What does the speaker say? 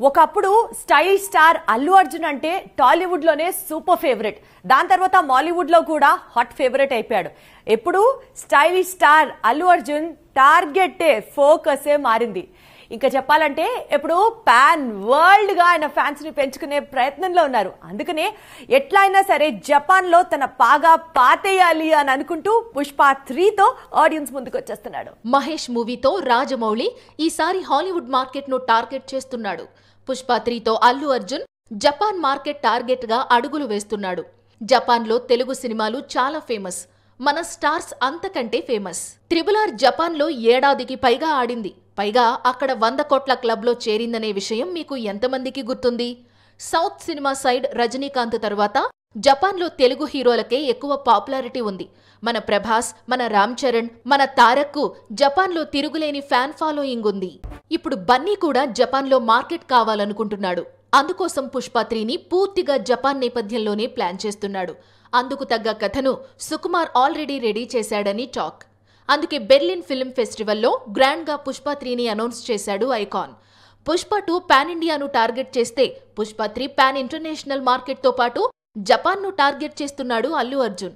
ఒకప్పుడు style star Allu Arjun అంటే టాలీవుడ్ లోనే సూపర్ ఫేవరెట్. దాని తర్వాత మాలీవుడ్ లో కూడా హాట్ ఫేవరెట్ అయిపోయాడు. ఎప్పుడు style star Allu Arjun target ఫోకసే మారింది. ఇంకా చెప్పాలంటే ఇప్పుడు పాన్ వరల్డ్ గా ఆయన ఫ్యాన్స్ ని పెంచుకునే ప్రయత్నంలో ఉన్నారు. అందుకనే ఎట్లయినా సరే జపాన్ లో తన పాగా పాతేయాలి అని అనుకుంటూ పుష్ప 3తో ఆడియన్స్ ముందుకు వచ్చేస్తున్నాడు. మహేష్ మూవీతో రాజమౌళి ఈసారి హాలీవుడ్ మార్కెట్ ను టార్గెట్ చేస్తున్నాడు. పుష్ప 3తో Allu Arjun Japan market target గా అడుగులు వేస్తున్నాడు. జపాన్ లో తెలుగు సినిమాలు చాలా ఫేమస్. మన స్టార్స్ అంతకంటే ఫేమస్. త్రిబుల్ జపాన్ లో ఏడాదికి పైగా ఆడింది. పైగా అక్కడ 100 కోట్ల క్లబ్ లో చేరిందనే విషయం మీకు ఎంతమందికి గుర్తుంది? సౌత్ సినిమా సైడ్ రజనీకాంత్ తరువాత జపాన్ లో తెలుగు హీరోలకే ఎక్కువ పాపులారిటీ ఉంది. మన ప్రభాస్, మన రామ్ చరణ్, మన తారక్ జపాన్ లో తిరుగులేని ఫ్యాన్ ఫాలోయింగ్ ఉంది. ఇప్పుడు బన్నీ కూడా జపాన్ లో మార్కెట్ కావాలనుకుంటున్నాడు. అందుకోసం పుష్ప 3ని పూర్తిగా జపాన్ నేపథ్యంలోనే ప్లాన్ చేస్తున్నాడు. అందుకు తగ్గ కథను సుకుమార్ ఆల్రెడీ రెడీ చేశాడని టాక్. అందుకే బెర్లిన్ ఫిల్మ్ ఫెస్టివల్లో గ్రాండ్ గా పుష్ప 3ని అనౌన్స్ చేశాడు ఐకాన్. పుష్ప 2 పాన్ ఇండియాను టార్గెట్ చేస్తే పుష్ప 3 పాన్ ఇంటర్నేషనల్ మార్కెట్ తో పాటు జపాన్ ను టార్గెట్ చేస్తున్నాడు అల్లు అర్జున్.